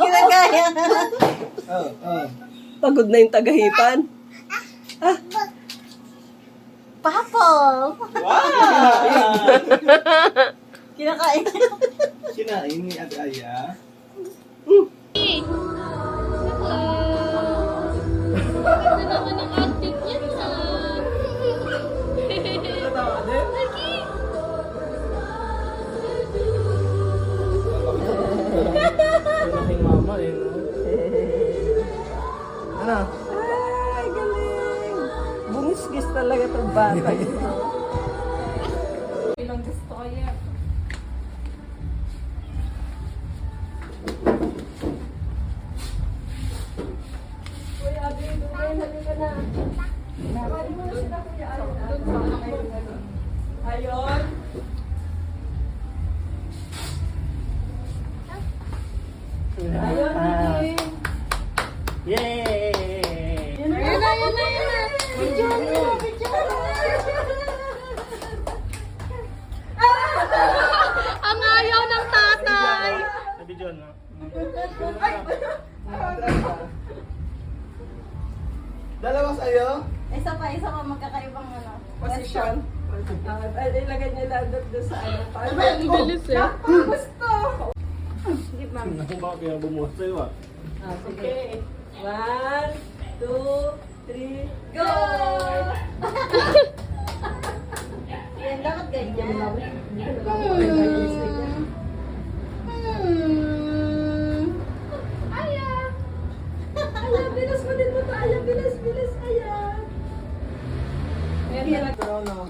Ginagaya. Pagod na yung tagahipan. Papel. Wow! Kinakain. Kinain ni Ate Aya. Ganda naman ang acting niya. Natawa din? Malaking mama eh, no? Ano? Ay, galing. Bungis-gis talaga itong bata. Ilang gusto ko yan. Ayun. Ayun. Yay! Ayun na, ayun na, ayun na. Video nyo, video Ang ayaw ng tatay. Sabi John, no? Dalawa sa'yo? Isa pa magkakaibang ano. Position. Ilagay niya lang doon sa ano. Ang bilis eh. Gusto. Sige, ma'am. Naku ba kaya bumuhas sa'yo ah? Okay. 1, 2, 3, go! Yan, dapat ganyan. Aya! Aya, bilis mo din mo to. Aya, bilis, bilis, Aya. Ayan na lang.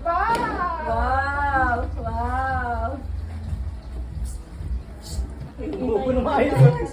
Wow! Wow! Buko na maayos.